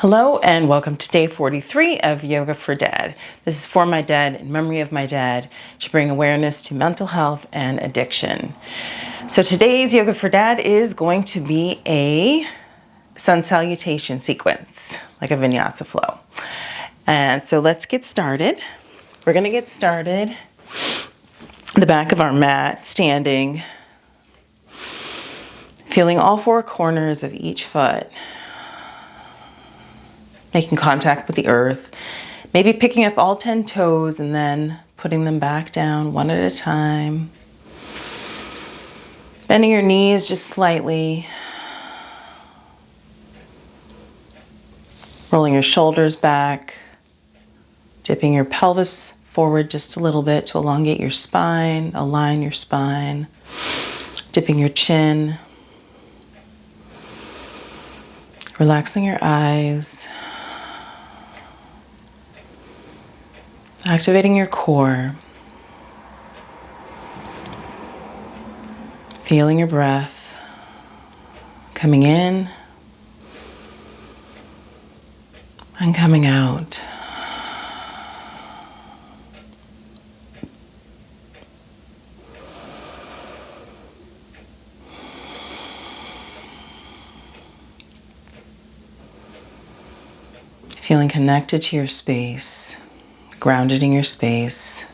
Hello and welcome to day 43 of Yoga for Dad. This is for my dad, in memory of my dad, to bring awareness to mental health and addiction. So today's Yoga for Dad is going to be a sun salutation sequence, like a Vinyasa Flow. And so let's get started. We're going to get started in the back of our mat, standing, feeling all four corners of each foot, making contact with the earth, maybe picking up all 10 toes and then putting them back down one at a time. Bending your knees just slightly. Rolling your shoulders back. Dipping your pelvis forward just a little bit to elongate your spine, align your spine. Dipping your chin. Relaxing your eyes. Activating your core. Feeling your breath coming in and coming out. Feeling connected to your space. Grounded in your space.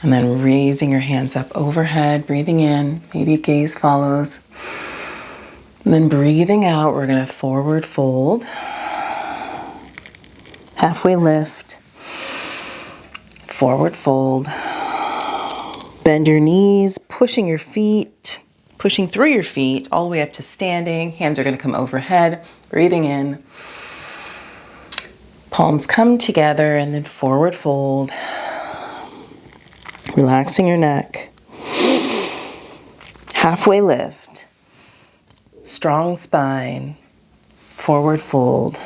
And then raising your hands up overhead, breathing in, maybe gaze follows. And then breathing out, we're going to forward fold. Halfway lift. Forward fold. Bend your knees, pushing your feet. Pushing through your feet all the way up to standing. Hands are going to come overhead. Breathing in. Palms come together and then forward fold. Relaxing your neck. Halfway lift. Strong spine. Forward fold.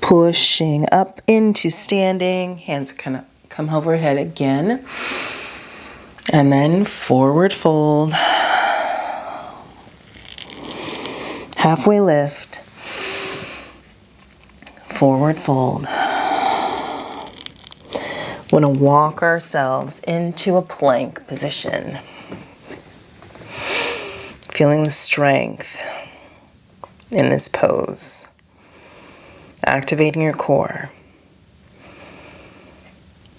Pushing up into standing. Hands kind of come overhead again. And then forward fold. Halfway lift, forward fold. We're going to walk ourselves into a plank position. Feeling the strength in this pose. Activating your core.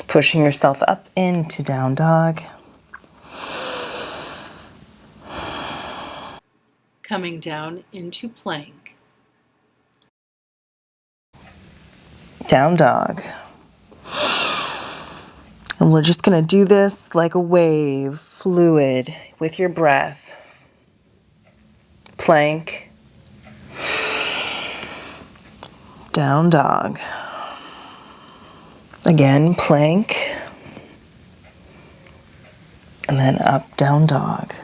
Pushing yourself up into down dog. Coming down into plank. Down dog. And we're just going to do this like a wave, fluid, with your breath. Plank. Down dog. Again, plank. And then up, down dog.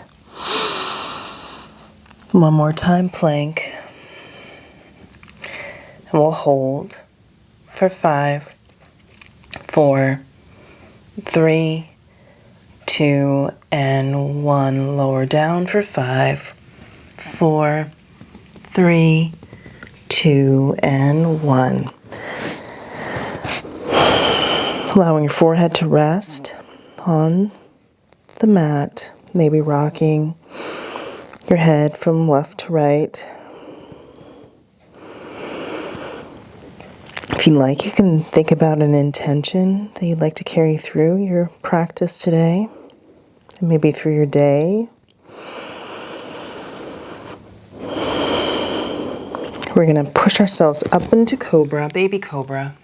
One more time, plank. And we'll hold for 5, 4, 3, 2, and 1. Lower down for 5, 4, 3, 2, and 1. Allowing your forehead to rest on the mat, maybe rocking your head from left to right. If you'd like, you can think about an intention that you'd like to carry through your practice today, and maybe through your day. We're going to push ourselves up into cobra, baby cobra,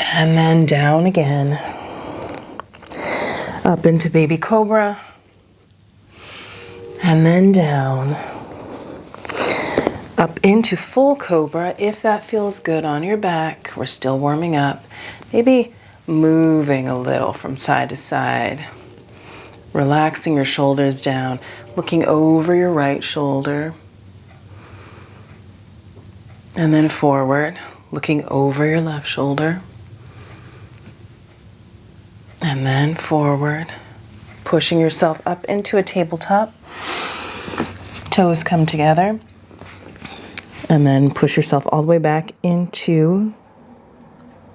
and then down again, up into baby cobra, and then down, up into full cobra. If that feels good on your back, we're still warming up. Maybe moving a little from side to side. Relaxing your shoulders down, looking over your right shoulder. And then forward, looking over your left shoulder. And then forward, pushing yourself up into a tabletop. Toes come together. And then push yourself all the way back into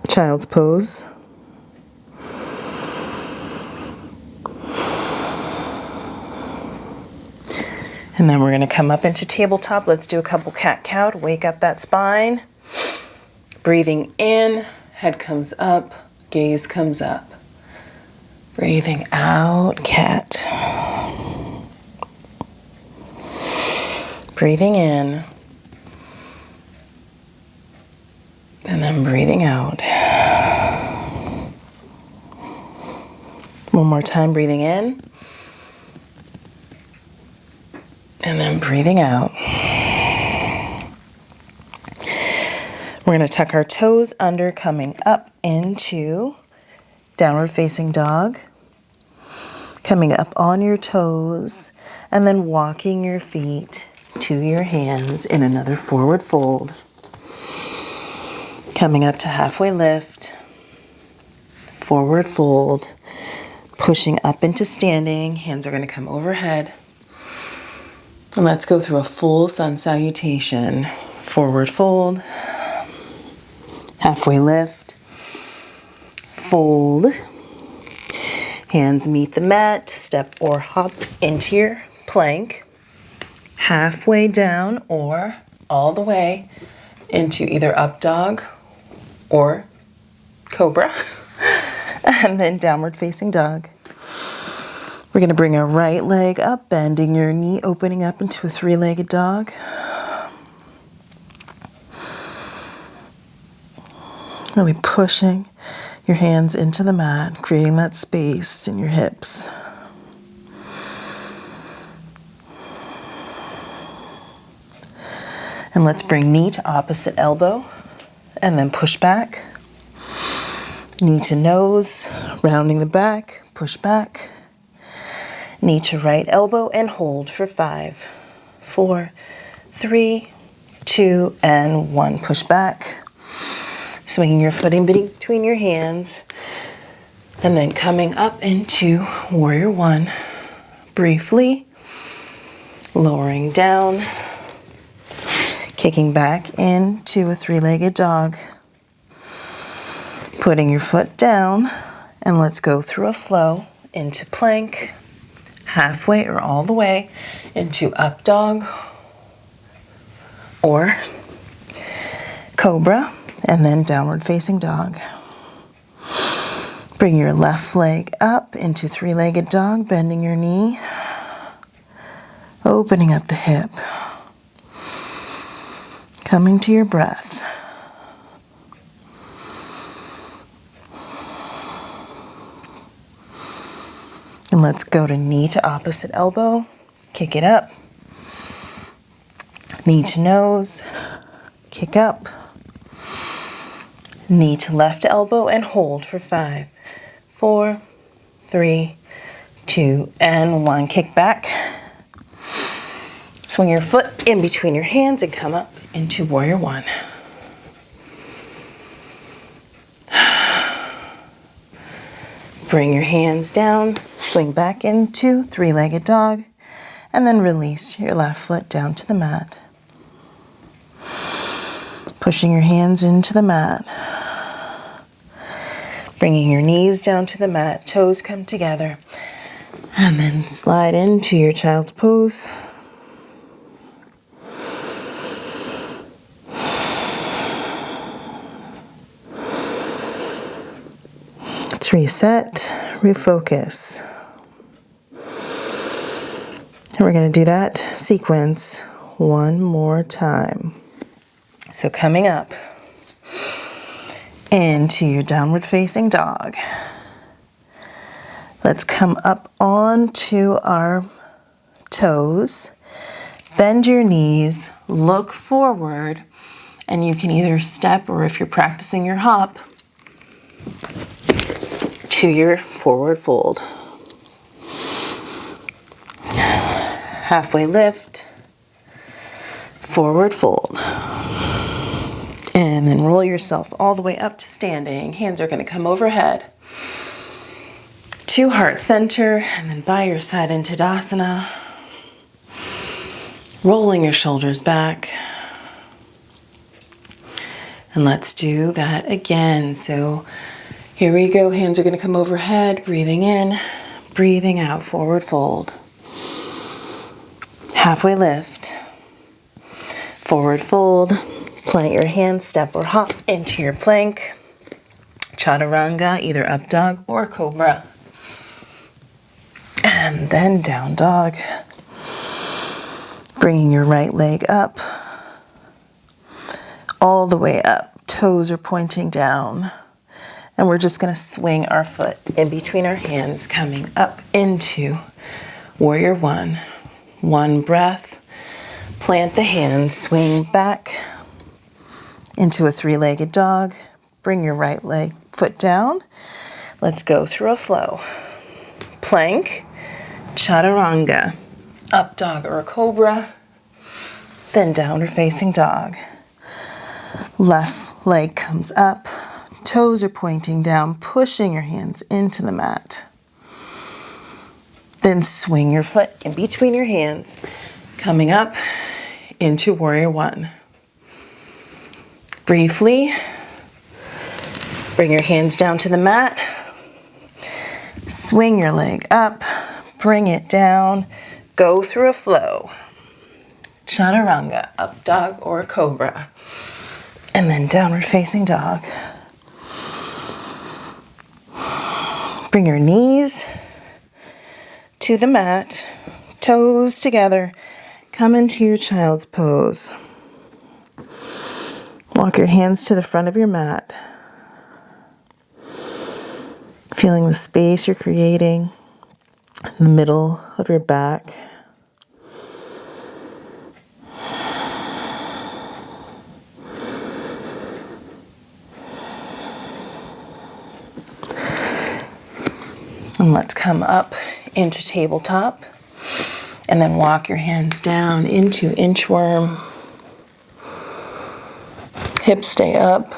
child's pose. And then we're going to come up into tabletop. Let's do a couple cat-cow to wake up that spine. Breathing in, head comes up, gaze comes up. Breathing out, cat. Breathing in. And then breathing out. One more time, breathing in. And then breathing out. We're going to tuck our toes under, coming up into downward facing dog. Coming up on your toes, and then walking your feet to your hands in another forward fold. Coming up to halfway lift, forward fold, pushing up into standing. Hands are going to come overhead. And let's go through a full sun salutation. Forward fold, halfway lift, fold. Hands meet the mat, step or hop into your plank. Halfway down or all the way into either up dog or cobra, and then downward facing dog. We're going to bring our right leg up, bending your knee, opening up into a three-legged dog. Really pushing your hands into the mat, creating that space in your hips. And let's bring knee to opposite elbow and then push back. Knee to nose, rounding the back, push back. Knee to right elbow and hold for 5, 4, 3, 2, and 1. Push back. Swinging your foot in between your hands. And then coming up into Warrior One. Briefly. Lowering down. Kicking back into a three-legged dog. Putting your foot down. And let's go through a flow into plank. Halfway or all the way into up dog or cobra, and then downward facing dog. Bring your left leg up into three-legged dog, bending your knee, opening up the hip, coming to your breath. And let's go to knee to opposite elbow, kick it up, knee to nose, kick up, knee to left elbow and hold for 5, 4, 3, 2, and 1. Kick back, swing your foot in between your hands and come up into Warrior One. Bring your hands down, swing back into three-legged dog, and then release your left foot down to the mat. Pushing your hands into the mat. Bringing your knees down to the mat, toes come together, and then slide into your child's pose. Let's reset, refocus. And we're going to do that sequence one more time. So coming up into your downward facing dog. Let's come up onto our toes. Bend your knees, look forward, and you can either step, or if you're practicing your hop, to your forward fold. Halfway lift, forward fold. And then roll yourself all the way up to standing. Hands are going to come overhead. to heart center, and then by your side into Tadasana. Rolling your shoulders back. And let's do that again. So here we go. Hands are going to come overhead. Breathing in, breathing out. Forward fold. Halfway lift. Forward fold. Plant your hands, step or hop into your plank. Chaturanga, either up dog or cobra. And then down dog. Bringing your right leg up. All the way up. Toes are pointing down. And we're just going to swing our foot in between our hands, coming up into warrior one. One breath. Plant the hands, swing back into a three-legged dog. Bring your right leg foot down. Let's go through a flow. Plank, chaturanga, up dog or cobra, then downward facing dog. Left leg comes up, toes are pointing down, pushing your hands into the mat. Then swing your foot in between your hands, coming up into warrior one. Briefly, bring your hands down to the mat, swing your leg up, bring it down, go through a flow. Chaturanga, up dog or cobra, and then downward facing dog. Bring your knees to the mat, toes together, come into your child's pose. Walk your hands to the front of your mat. Feeling the space you're creating in the middle of your back. And let's come up into tabletop and then walk your hands down into inchworm. Hips stay up.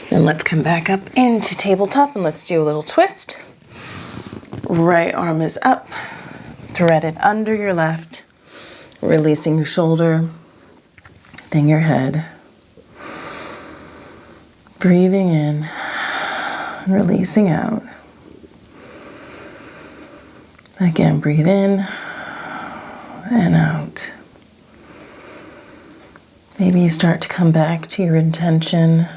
Then let's come back up into tabletop and let's do a little twist. Right arm is up, threaded under your left, releasing your shoulder, then your head. Breathing in, releasing out. Again, breathe in and out. Maybe you start to come back to your intention,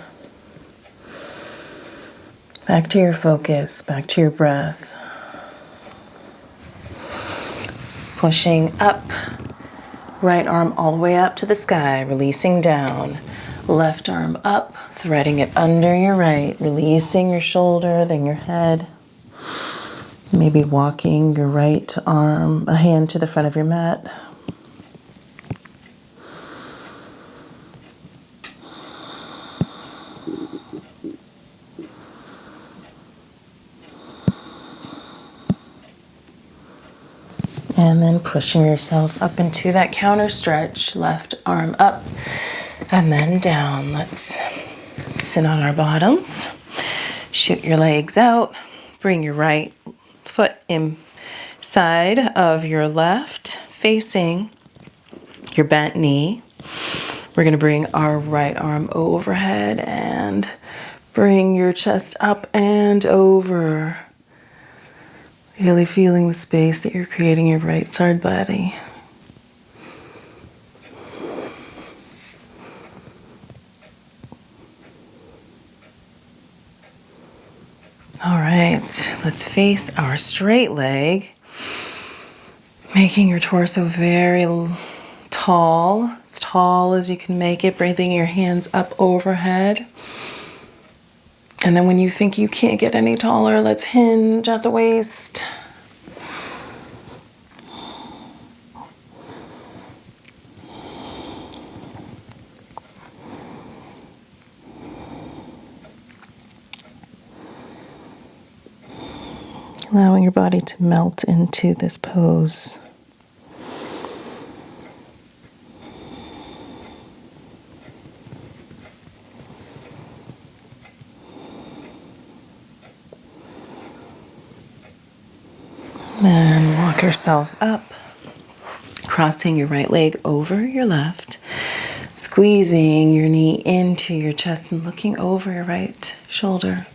back to your focus, back to your breath. Pushing up, right arm all the way up to the sky, releasing down. Left arm up, threading it under your right, releasing your shoulder, then your head. Maybe walking your right arm, a hand to the front of your mat. And then pushing yourself up into that counter stretch, left arm up and then down. Let's sit on our bottoms, shoot your legs out, bring your right foot inside of your left, facing your bent knee. We're going to bring our right arm overhead and bring your chest up and over. Really feeling the space that you're creating in your right side body. All right, let's face our straight leg, making your torso very tall, as tall as you can make it, bringing your hands up overhead. And then when you think you can't get any taller, let's hinge at the waist. allowing your body to melt into this pose. Then walk yourself up, crossing your right leg over your left, squeezing your knee into your chest and looking over your right shoulder.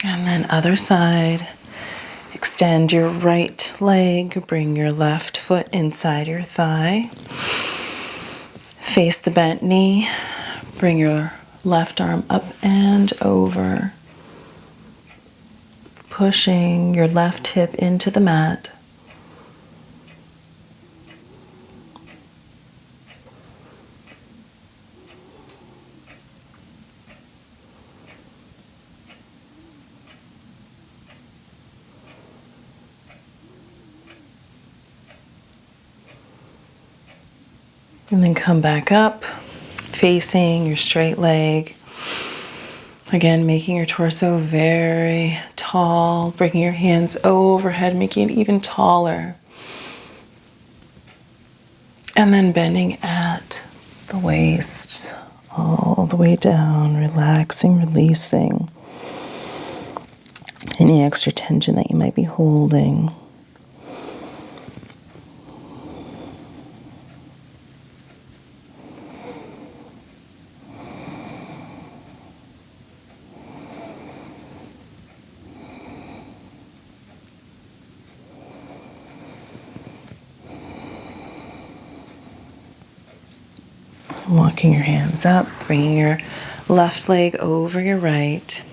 And then other side. Extend your right leg, bring your left foot inside your thigh. Face the bent knee, bring your left arm up and over. Pushing your left hip into the mat. And then come back up, facing your straight leg. Again, making your torso very tall, bringing your hands overhead, making it even taller. And then bending at the waist, all the way down, relaxing, releasing any extra tension that you might be holding. Walking your hands up, bringing your left leg over your right,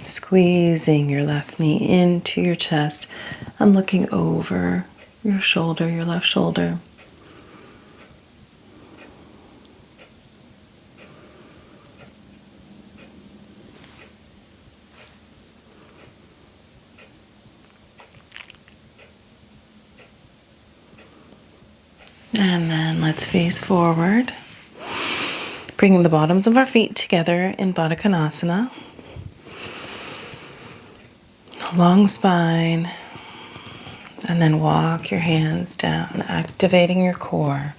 squeezing your left knee into your chest and looking over your shoulder, your left shoulder. And then let's face forward. Bringing the bottoms of our feet together in Baddha Konasana. Long spine. And then walk your hands down, activating your core.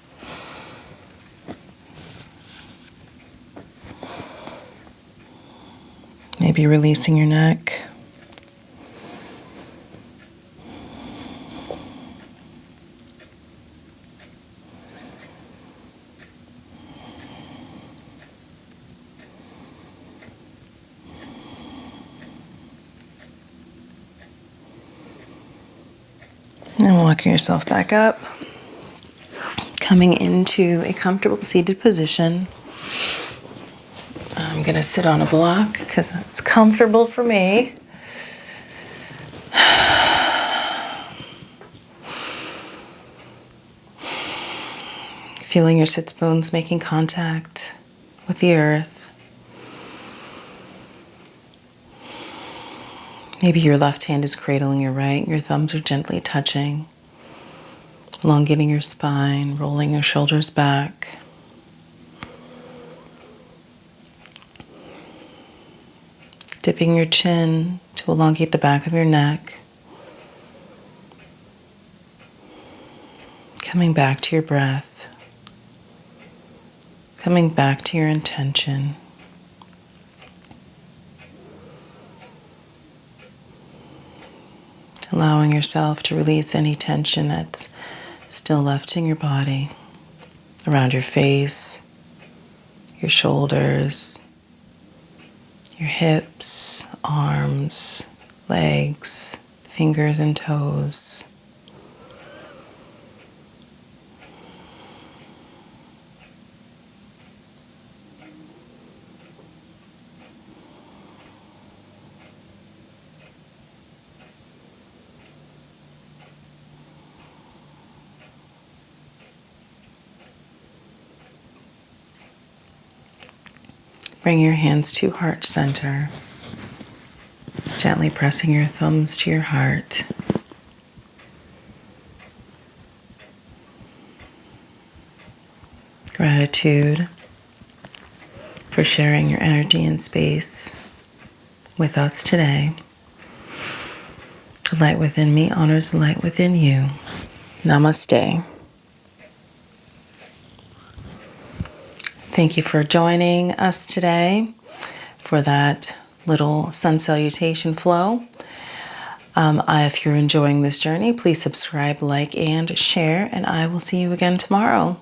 Maybe releasing your neck. And walking yourself back up, coming into a comfortable seated position. I'm going to sit on a block because it's comfortable for me. Feeling your sits bones making contact with the earth. Maybe your left hand is cradling your right, your thumbs are gently touching, elongating your spine, rolling your shoulders back. Dipping your chin to elongate the back of your neck. Coming back to your breath. Coming back to your intention. Allowing yourself to release any tension that's still left in your body, around your face, your shoulders, your hips, arms, legs, fingers and toes. Bring your hands to heart center. Gently pressing your thumbs to your heart. Gratitude for sharing your energy and space with us today. The light within me honors the light within you. Namaste. Thank you for joining us today for that little sun salutation flow. If you're enjoying this journey, please subscribe, like, and share, and I will see you again tomorrow.